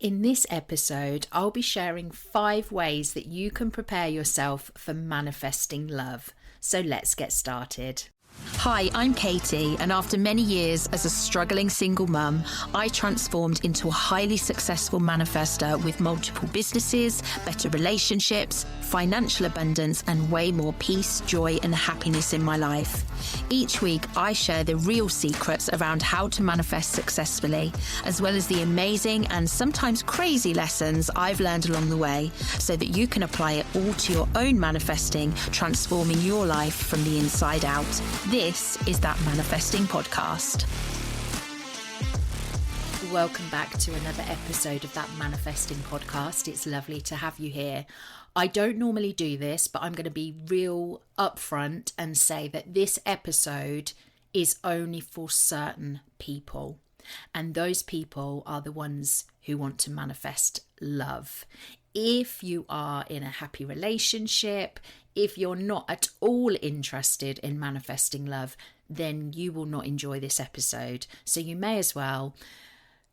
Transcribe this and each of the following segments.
In this episode, I'll be sharing 5 ways that you can prepare yourself for manifesting love. So let's get started. Hi, I'm Katie, and after many years as a struggling single mum, I transformed into a highly successful manifester with multiple businesses, better relationships, financial abundance, and way more peace, joy, and happiness in my life. Each week, I share the real secrets around how to manifest successfully, as well as the amazing and sometimes crazy lessons I've learned along the way, so that you can apply it all to your own manifesting, transforming your life from the inside out. This is That Manifesting Podcast. Welcome back to another episode of That Manifesting Podcast. It's lovely to have you here. I don't normally do this, but I'm going to be real upfront and say that this episode is only for certain people. And those people are the ones who want to manifest love. If you are in a happy relationship, if you're not at all interested in manifesting love, then you will not enjoy this episode. So you may as well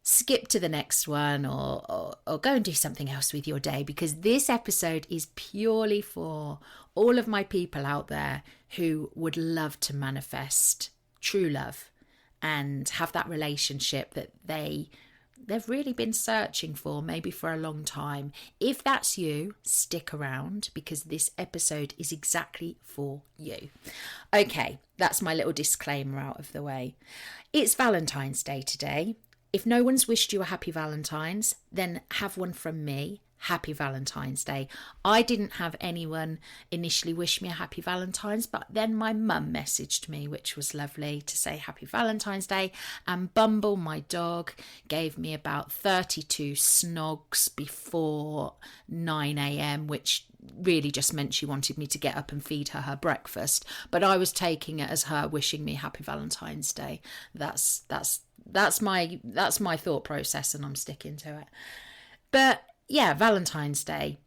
skip to the next one or go and do something else with your day, because this episode is purely for all of my people out there who would love to manifest true love and have that relationship that they've really been searching for, maybe for a long time. If that's you, stick around, because this episode is exactly for you. Okay, that's my little disclaimer out of the way. It's Valentine's Day today. If no one's wished you a happy Valentine's, then have one from me. Happy Valentine's Day. I didn't have anyone initially wish me a happy Valentine's, but then my mum messaged me, which was lovely, to say happy Valentine's Day. And Bumble, my dog, gave me about 32 snogs before 9 a.m, which really just meant she wanted me to get up and feed her breakfast. But I was taking it as her wishing me happy Valentine's Day. That's my thought process, and I'm sticking to it. But yeah, Valentine's Day.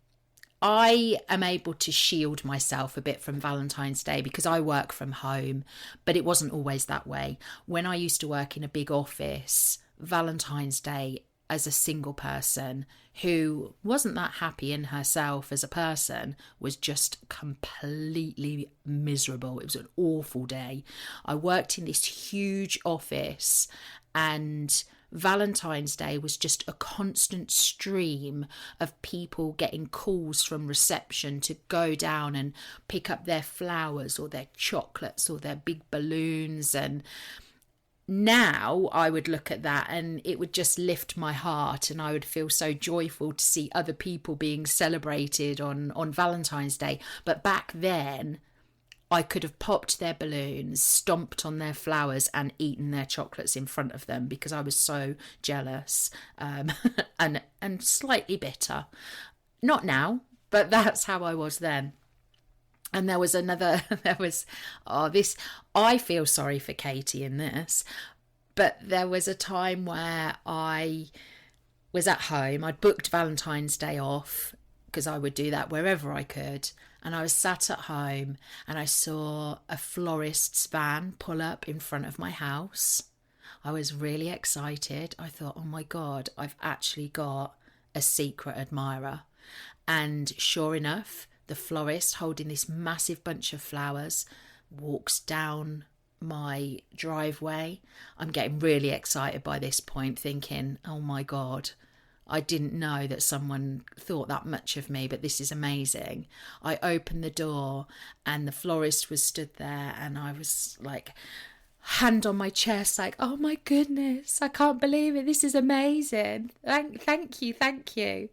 I am able to shield myself a bit from Valentine's Day because I work from home, but it wasn't always that way. When I used to work in a big office, Valentine's Day, as a single person who wasn't that happy in herself as a person, was just completely miserable. It was an awful day. I worked in this huge office, and Valentine's Day was just a constant stream of people getting calls from reception to go down and pick up their flowers or their chocolates or their big balloons. And now I would look at that and it would just lift my heart, and I would feel so joyful to see other people being celebrated on Valentine's Day. But back then, I could have popped their balloons, stomped on their flowers, and eaten their chocolates in front of them because I was so jealous and slightly bitter. Not now, but that's how I was then. And I feel sorry for Katie in this, but there was a time where I was at home. I'd booked Valentine's Day off because I would do that wherever I could. And I was sat at home and I saw a florist's van pull up in front of my house. I was really excited. I thought, oh my God, I've actually got a secret admirer. And sure enough, the florist, holding this massive bunch of flowers, walks down my driveway. I'm getting really excited by this point, thinking, oh my God, I didn't know that someone thought that much of me, but this is amazing. I opened the door and the florist was stood there, and I was like, hand on my chest, like, oh my goodness, I can't believe it. This is amazing. Thank you.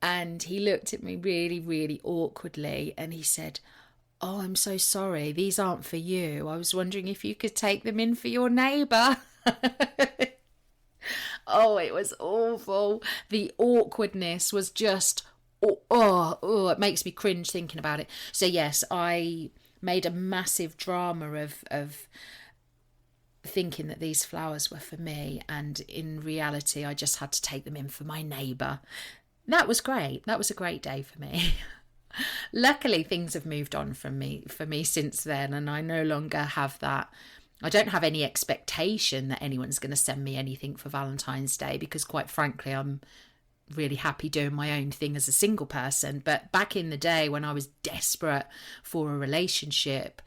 And he looked at me really, really awkwardly and he said, oh, I'm so sorry. These aren't for you. I was wondering if you could take them in for your neighbour. Oh, it was awful. The awkwardness was just, it makes me cringe thinking about it. So yes, I made a massive drama of thinking that these flowers were for me. And in reality, I just had to take them in for my neighbour. That was great. That was a great day for me. Luckily, things have moved on for me since then, and I no longer have that I don't have any expectation that anyone's going to send me anything for Valentine's Day, because quite frankly, I'm really happy doing my own thing as a single person. But back in the day when I was desperate for a relationship,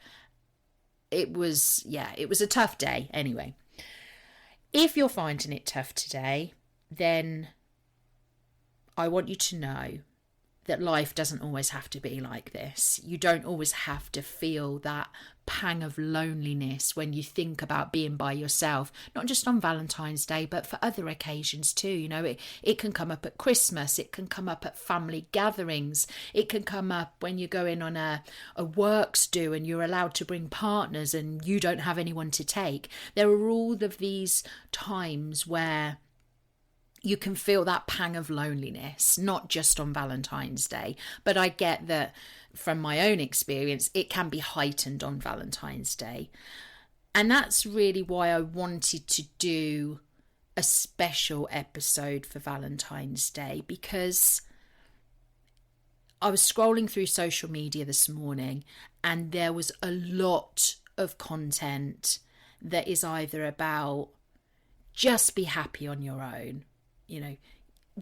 it was a tough day. Anyway, if you're finding it tough today, then I want you to know that life doesn't always have to be like this. You don't always have to feel that pang of loneliness when you think about being by yourself, not just on Valentine's Day, but for other occasions too. You know, it can come up at Christmas, it can come up at family gatherings, it can come up when you're going on a works do and you're allowed to bring partners and you don't have anyone to take. There are all of these times where you can feel that pang of loneliness, not just on Valentine's Day. But I get that from my own experience, it can be heightened on Valentine's Day. And that's really why I wanted to do a special episode for Valentine's Day, because I was scrolling through social media this morning and there was a lot of content that is either about just be happy on your own. You know,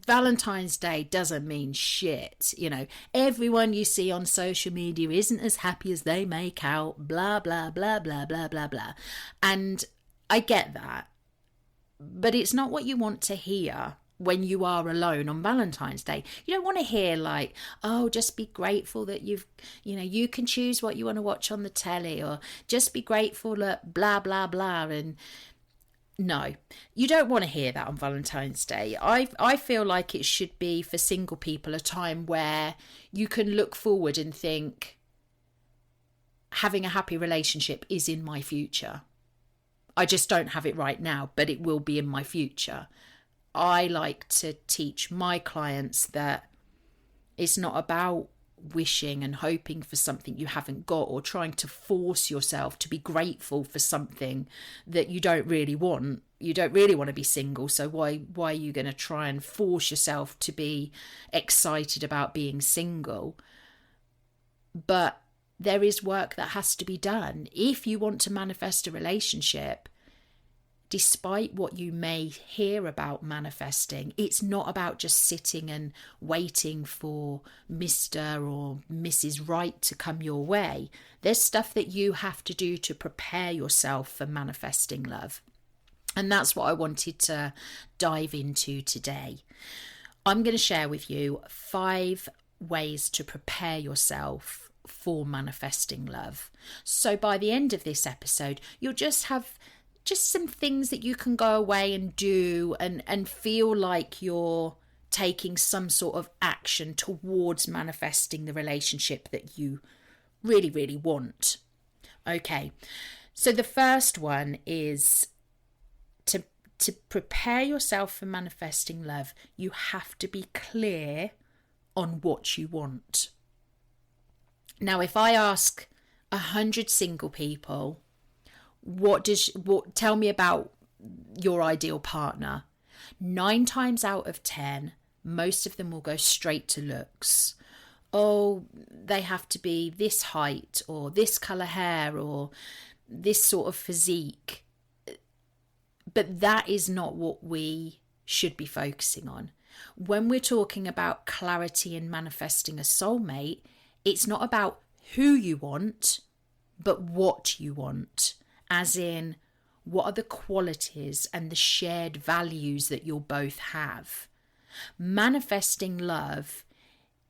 Valentine's Day doesn't mean shit. You know, everyone you see on social media isn't as happy as they make out, blah, blah, blah, blah, blah, blah, blah. And I get that. But it's not what you want to hear when you are alone on Valentine's Day. You don't want to hear like, oh, just be grateful that you can choose what you want to watch on the telly, or just be grateful that blah, blah, blah. And no, you don't want to hear that on Valentine's Day. I feel like it should be, for single people, a time where you can look forward and think, having a happy relationship is in my future. I just don't have it right now, but it will be in my future. I like to teach my clients that it's not about wishing and hoping for something you haven't got, or trying to force yourself to be grateful for something that you don't really want. You don't really want to be single, so why are you going to try and force yourself to be excited about being single? But there is work that has to be done. If you want to manifest a relationship, despite what you may hear about manifesting, it's not about just sitting and waiting for Mr. or Mrs. Right to come your way. There's stuff that you have to do to prepare yourself for manifesting love. And that's what I wanted to dive into today. I'm going to share with you 5 ways to prepare yourself for manifesting love. So by the end of this episode, you'll just have some things that you can go away and do and feel like you're taking some sort of action towards manifesting the relationship that you really, really want. Okay, so the first one is to prepare yourself for manifesting love, you have to be clear on what you want. Now, if I ask 100 single people, tell me about your ideal partner, 9 times out of 10, most of them will go straight to looks. Oh, they have to be this height, or this colour hair, or this sort of physique. But that is not what we should be focusing on. When we're talking about clarity and manifesting a soulmate, it's not about who you want, but what you want. As in, what are the qualities and the shared values that you'll both have? Manifesting love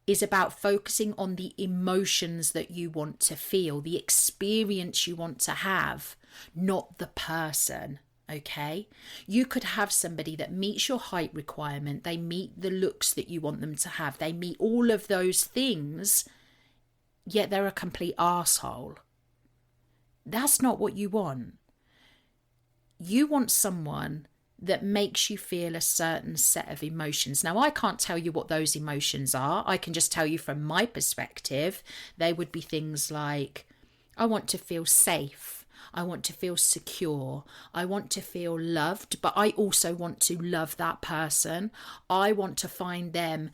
is about focusing on the emotions that you want to feel, the experience you want to have, not the person. Okay, you could have somebody that meets your height requirement, they meet the looks that you want them to have, they meet all of those things, yet they're a complete arsehole. That's not what you want. You want someone that makes you feel a certain set of emotions. Now, I can't tell you what those emotions are. I can just tell you from my perspective, they would be things like, I want to feel safe. I want to feel secure. I want to feel loved, but I also want to love that person. I want to find them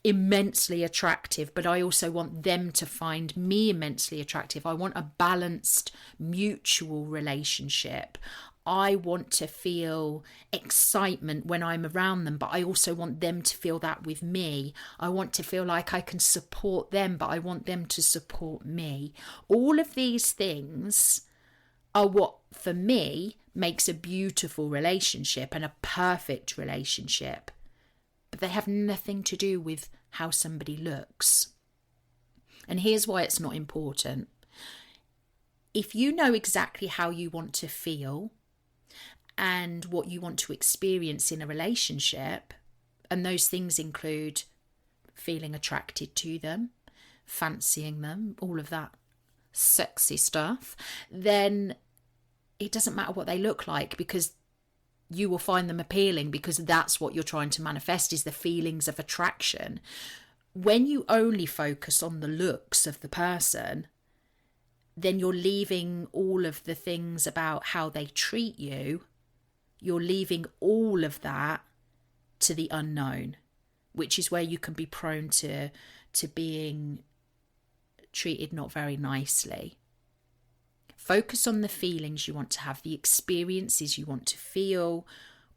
immensely attractive, but I also want them to find me immensely attractive. I want a balanced, mutual relationship. I want to feel excitement when I'm around them, but I also want them to feel that with me. I want to feel like I can support them, but I want them to support me. All of these things are what, for me, makes a beautiful relationship and a perfect relationship. But they have nothing to do with how somebody looks. And here's why it's not important. If you know exactly how you want to feel and what you want to experience in a relationship, and those things include feeling attracted to them, fancying them, all of that sexy stuff, then it doesn't matter what they look like, because you will find them appealing, because that's what you're trying to manifest, is the feelings of attraction. When you only focus on the looks of the person, then you're leaving all of the things about how they treat you, you're leaving all of that to the unknown, which is where you can be prone to being treated not very nicely. Focus on the feelings you want to have, the experiences you want to feel,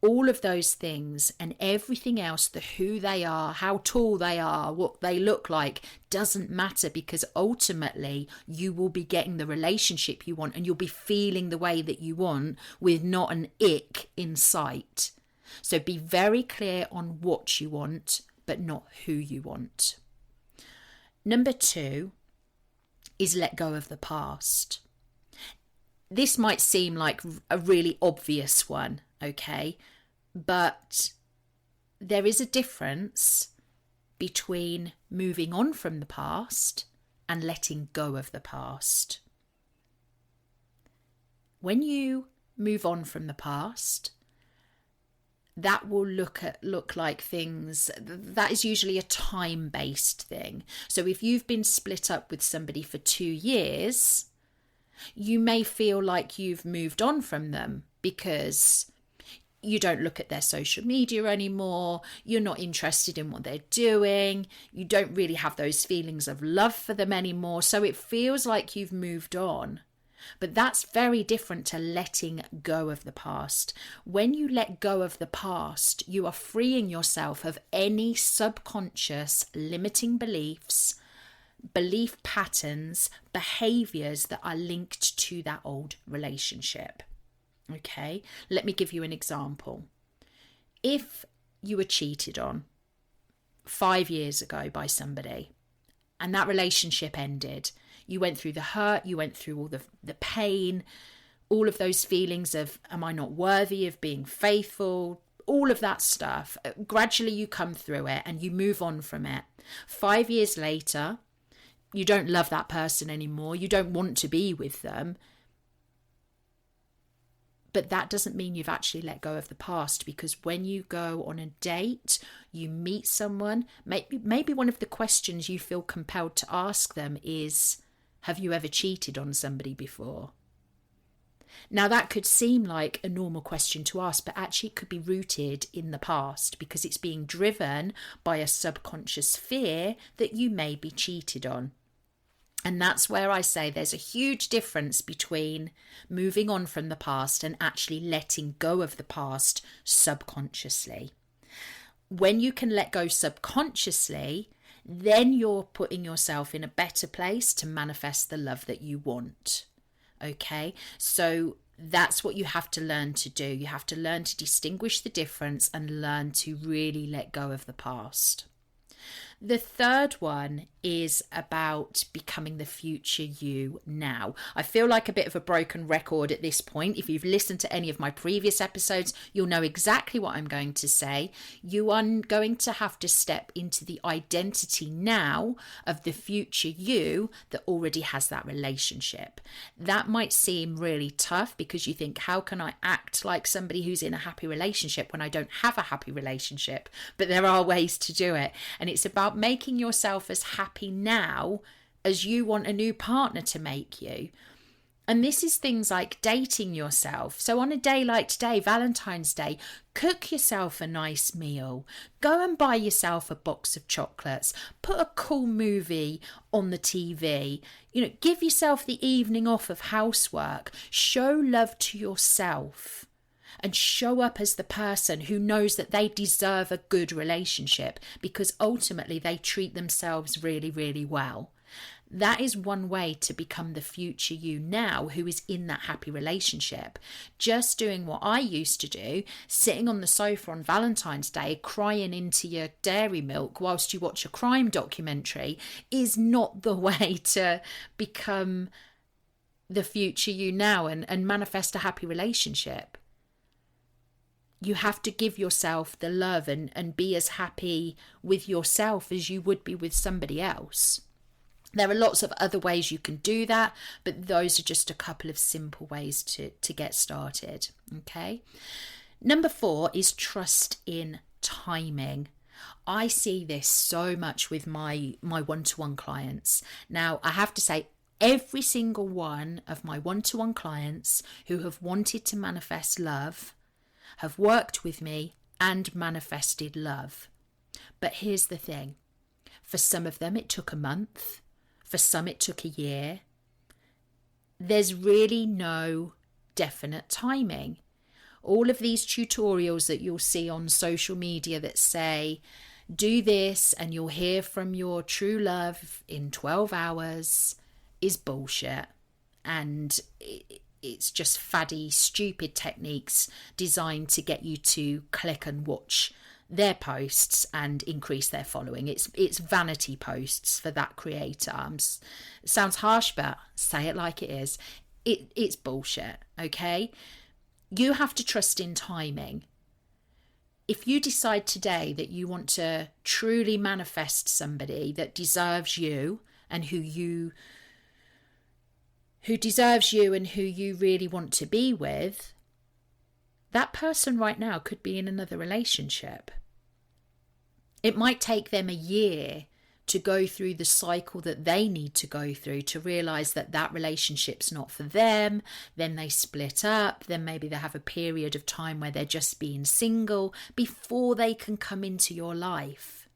all of those things, and everything else, the who they are, how tall they are, what they look like, doesn't matter, because ultimately you will be getting the relationship you want and you'll be feeling the way that you want with not an ick in sight. So be very clear on what you want, but not who you want. Number 2 is let go of the past. This might seem like a really obvious one, okay? But there is a difference between moving on from the past and letting go of the past. When you move on from the past, that will look like things that is usually a time-based thing. So if you've been split up with somebody for 2 years, you may feel like you've moved on from them because you don't look at their social media anymore, you're not interested in what they're doing, you don't really have those feelings of love for them anymore, so it feels like you've moved on. But that's very different to letting go of the past. When you let go of the past, you are freeing yourself of any subconscious limiting beliefs, belief patterns, behaviors that are linked to that old relationship. Okay, let me give you an example. If you were cheated on 5 years ago by somebody and that relationship ended, you went through the hurt, you went through all the pain, all of those feelings of, am I not worthy of being faithful? All of that stuff. Gradually you come through it and you move on from it. 5 years later, you don't love that person anymore. You don't want to be with them. But that doesn't mean you've actually let go of the past, because when you go on a date, you meet someone, maybe one of the questions you feel compelled to ask them is, have you ever cheated on somebody before? Now that could seem like a normal question to ask, but actually it could be rooted in the past, because it's being driven by a subconscious fear that you may be cheated on. And that's where I say there's a huge difference between moving on from the past and actually letting go of the past subconsciously. When you can let go subconsciously, then you're putting yourself in a better place to manifest the love that you want. Okay, so that's what you have to learn to do. You have to learn to distinguish the difference and learn to really let go of the past. The third one is about becoming the future you now. I feel like a bit of a broken record at this point. If you've listened to any of my previous episodes, you'll know exactly what I'm going to say. You are going to have to step into the identity now of the future you that already has that relationship. That might seem really tough because you think, how can I act like somebody who's in a happy relationship when I don't have a happy relationship? But there are ways to do it. And it's about making yourself as happy now as you want a new partner to make you. And this is things like dating yourself. So on a day like today, Valentine's Day, cook yourself a nice meal. Go and buy yourself a box of chocolates. Put a cool movie on the TV. Give yourself the evening off of housework. Show love to yourself. And show up as the person who knows that they deserve a good relationship, because ultimately they treat themselves really, really well. That is one way to become the future you now, who is in that happy relationship. Just doing what I used to do, sitting on the sofa on Valentine's Day, crying into your dairy milk whilst you watch a crime documentary, is not the way to become the future you now and manifest a happy relationship. You have to give yourself the love and be as happy with yourself as you would be with somebody else. There are lots of other ways you can do that, but those are just a couple of simple ways to get started. Okay. Number 4 is trust in timing. I see this so much with my one-to-one clients. Now, I have to say, every single one of my one-to-one clients who have wanted to manifest love have worked with me and manifested love. But here's the thing. For some of them, it took a month. For some, it took a year. There's really no definite timing. All of these tutorials that you'll see on social media that say, do this and you'll hear from your true love in 12 hours is bullshit. And it's just faddy, stupid techniques designed to get you to click and watch their posts and increase their following. It's vanity posts for that creator. It sounds harsh, but say it like it is. It's bullshit, okay? You have to trust in timing. If you decide today that you want to truly manifest somebody that deserves you and who deserves you and who you really want to be with, that person right now could be in another relationship. It might take them a year to go through the cycle that they need to go through to realise that that relationship's not for them. Then they split up. Then maybe they have a period of time where they're just being single before they can come into your life.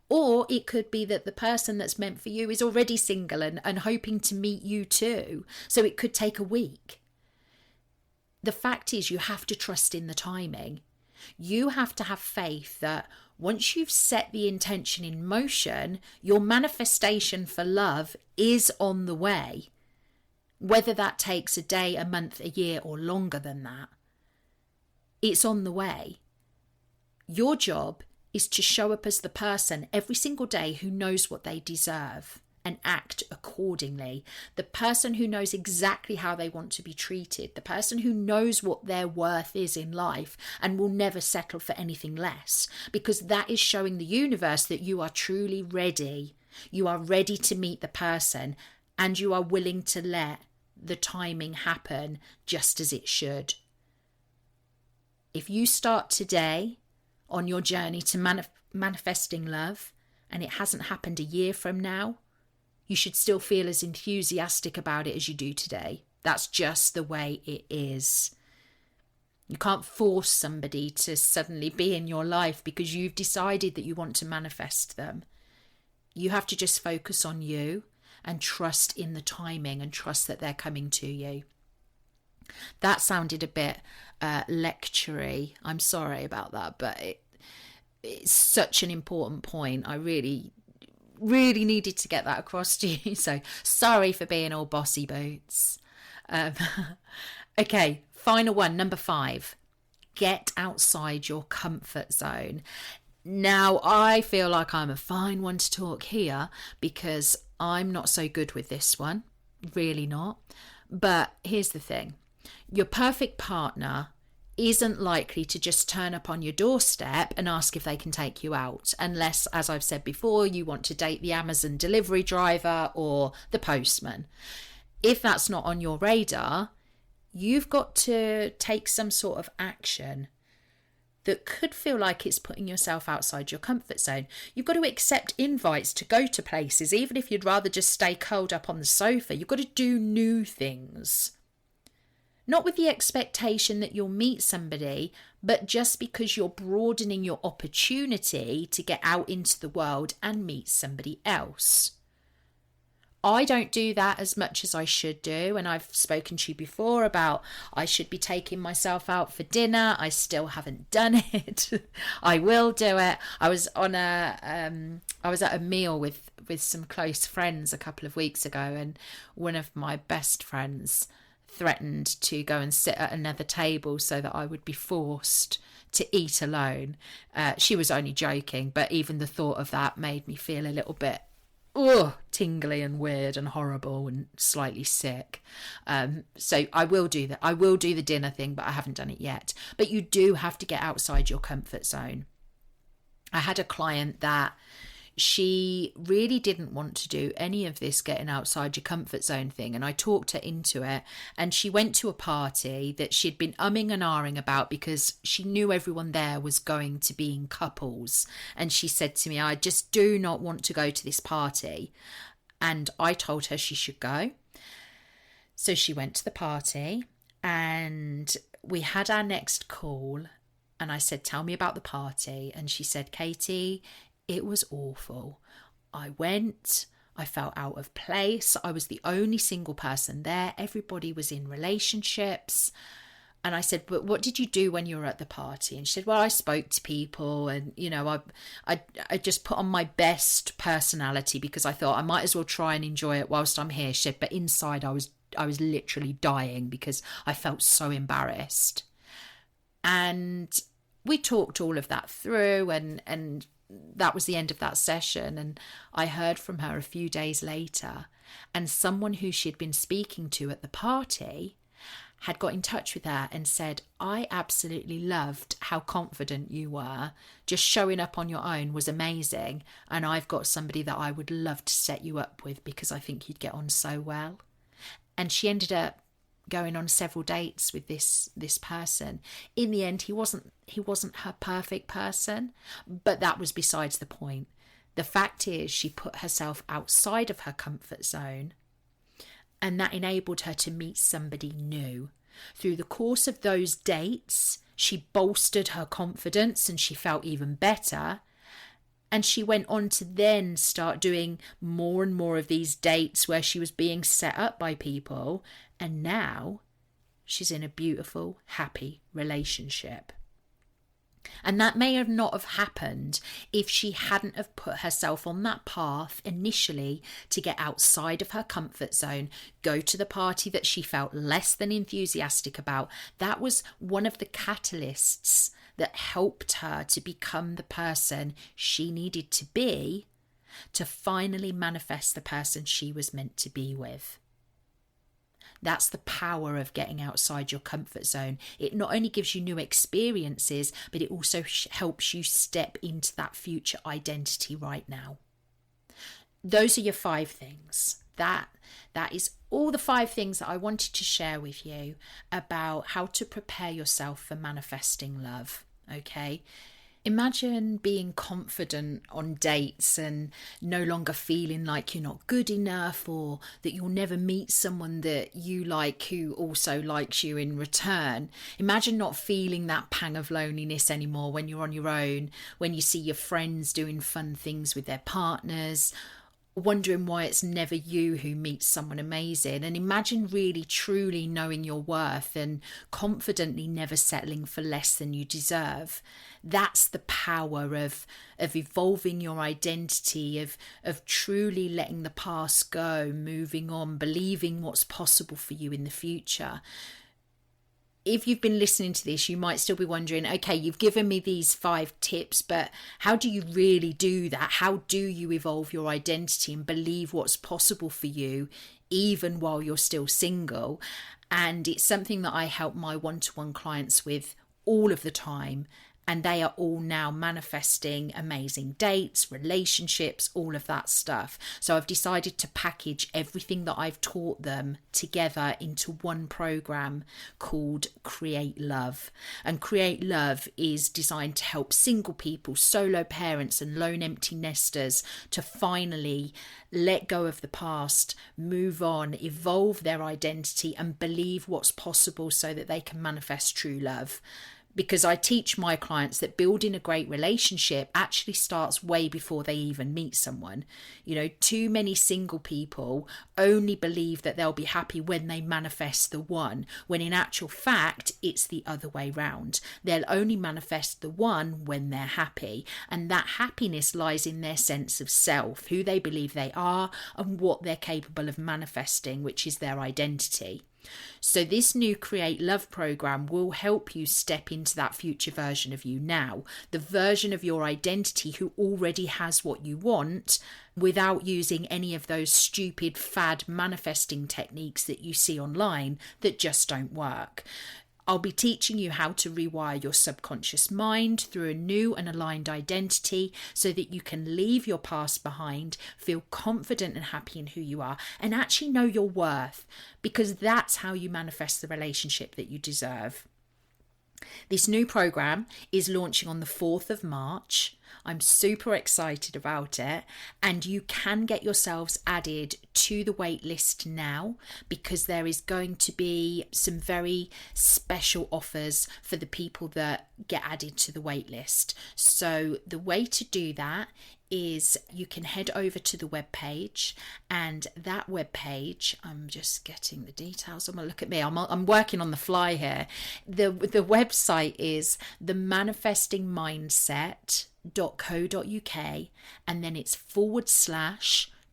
Or it could be that the person that's meant for you is already single and hoping to meet you too. So it could take a week. The fact is, you have to trust in the timing. You have to have faith that once you've set the intention in motion, your manifestation for love is on the way. Whether that takes a day, a month, a year, or longer than that, it's on the way. Your job is to show up as the person every single day who knows what they deserve and act accordingly. The person who knows exactly how they want to be treated. The person who knows what their worth is in life and will never settle for anything less. Because that is showing the universe that you are truly ready. You are ready to meet the person and you are willing to let the timing happen just as it should. If you start today on your journey to manifesting love and it hasn't happened a year from now, you should still feel as enthusiastic about it as you do today. That's just the way it is. You can't force somebody to suddenly be in your life because you've decided that you want to manifest them. You have to just focus on you and trust in the timing and trust that they're coming to you. That sounded a bit lectury. I'm sorry about that, but it's such an important point. I really needed to get that across to you. So sorry for being all bossy boots. Okay, final one, number 5. Get outside your comfort zone. Now, I feel like I'm a fine one to talk here because I'm not so good with this one. Really not. But here's the thing. Your perfect partner isn't likely to just turn up on your doorstep and ask if they can take you out, unless, as I've said before, you want to date the Amazon delivery driver or the postman. If that's not on your radar, you've got to take some sort of action. that could feel like it's putting yourself outside your comfort zone. You've got to accept invites to go to places, even if you'd rather just stay curled up on the sofa. You've got to do new things. Not with the expectation that you'll meet somebody, but just because you're broadening your opportunity to get out into the world and meet somebody else. I don't do that as much as I should do, and I've spoken to you before about I should be taking myself out for dinner. I still haven't done it. I will do it. I was at a meal with some close friends a couple of weeks ago, and one of my best friends threatened to go and sit at another table so that I would be forced to eat alone. She was only joking, but even the thought of that made me feel a little bit tingly and weird and horrible and slightly sick. So I will do that. I will do the dinner thing, but I haven't done it yet. But you do have to get outside your comfort zone. I had a client that she really didn't want to do any of this getting outside your comfort zone thing, and I talked her into it, and she went to a party that she'd been umming and ahhing about because she knew everyone there was going to be in couples, and she said to me, I just do not want to go to this party. And I told her she should go. So she went to the party, and we had our next call, and I said, tell me about the party. And she said, Katie, it was awful. I went, I felt out of place. I was the only single person there. Everybody was in relationships. And I said, but what did you do when you were at the party? And she said, well, I spoke to people, and, you know, I just put on my best personality because I thought I might as well try and enjoy it whilst I'm here. She said, but inside I was literally dying because I felt so embarrassed. And we talked all of that through, and that was the end of that session. And I heard from her a few days later, and someone who she'd been speaking to at the party had got in touch with her and said, I absolutely loved how confident you were. Just showing up on your own was amazing, and I've got somebody that I would love to set you up with because I think you'd get on so well. And she ended up going on several dates with this person. In the end, he wasn't her perfect person, but that was besides the point. The fact is, she put herself outside of her comfort zone, and that enabled her to meet somebody new. Through the course of those dates, she bolstered her confidence and she felt even better. And she went on to then start doing more and more of these dates where she was being set up by people. And now she's in a beautiful, happy relationship. And that may have not have happened if she hadn't have put herself on that path initially to get outside of her comfort zone, go to the party that she felt less than enthusiastic about. That was one of the catalysts that helped her to become the person she needed to be to finally manifest the person she was meant to be with. That's the power of getting outside your comfort zone. It not only gives you new experiences, but it also helps you step into that future identity right now. Those are your 5 things. That is all the 5 things that I wanted to share with you about how to prepare yourself for manifesting love. Okay? Imagine being confident on dates and no longer feeling like you're not good enough, or that you'll never meet someone that you like who also likes you in return. Imagine not feeling that pang of loneliness anymore when you're on your own, when you see your friends doing fun things with their partners, wondering why it's never you who meets someone amazing. And imagine really truly knowing your worth and confidently never settling for less than you deserve. That's the power of evolving your identity, of truly letting the past go, moving on, believing what's possible for you in the future. If you've been listening to this, you might still be wondering, okay, you've given me these 5 tips, but how do you really do that? How do you evolve your identity and believe what's possible for you, even while you're still single? And it's something that I help my one-to-one clients with all of the time. and they are all now manifesting amazing dates, relationships, all of that stuff. So I've decided to package everything that I've taught them together into one program called Create Love. And Create Love is designed to help single people, solo parents and lone empty nesters to finally let go of the past, move on, evolve their identity and believe what's possible so that they can manifest true love. Because I teach my clients that building a great relationship actually starts way before they even meet someone. You know, too many single people only believe that they'll be happy when they manifest the one, when in actual fact, it's the other way round. They'll only manifest the one when they're happy. And that happiness lies in their sense of self, who they believe they are and what they're capable of manifesting, which is their identity. So this new Create Love program will help you step into that future version of you now, the version of your identity who already has what you want, without using any of those stupid fad manifesting techniques that you see online that just don't work. I'll be teaching you how to rewire your subconscious mind through a new and aligned identity so that you can leave your past behind, feel confident and happy in who you are, and actually know your worth, because that's how you manifest the relationship that you deserve. This new program is launching on the 4th of March. I'm super excited about it, and you can get yourselves added to the wait list now, because there is going to be some very special offers for the people that get added to the wait list. So the way to do that is you can head over to the webpage, and that webpage, I'm just getting the details. I'm gonna look at me. I'm working on the fly here. The website is themanifestingmindset.co.uk, and then it's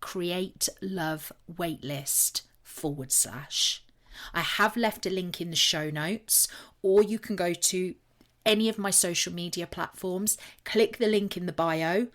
/create love waitlist /. I have left a link in the show notes, or you can go to any of my social media platforms, click the link in the bio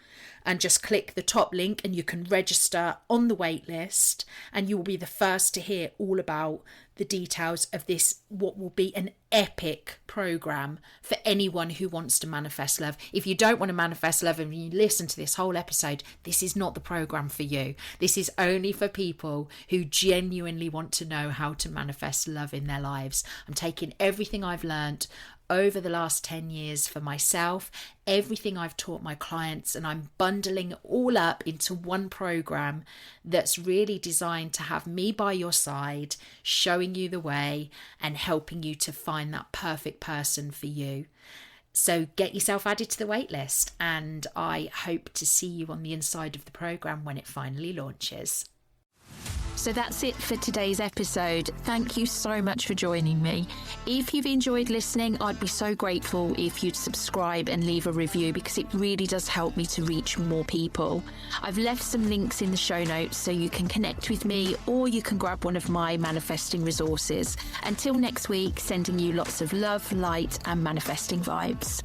and just click the top link, and you can register on the wait list, and you will be the first to hear all about the details of this, what will be an epic program for anyone who wants to manifest love. If you don't want to manifest love and you listen to this whole episode, this is not the program for you. This is only for people who genuinely want to know how to manifest love in their lives. I'm taking everything I've learned over the last 10 years for myself, everything I've taught my clients, and I'm bundling it all up into one program that's really designed to have me by your side, showing you the way and helping you to find that perfect person for you. So get yourself added to the wait list, and I hope to see you on the inside of the program when it finally launches. So that's it for today's episode. Thank you so much for joining me. If you've enjoyed listening, I'd be so grateful if you'd subscribe and leave a review, because it really does help me to reach more people. I've left some links in the show notes so you can connect with me, or you can grab one of my manifesting resources. Until next week, sending you lots of love, light, and manifesting vibes.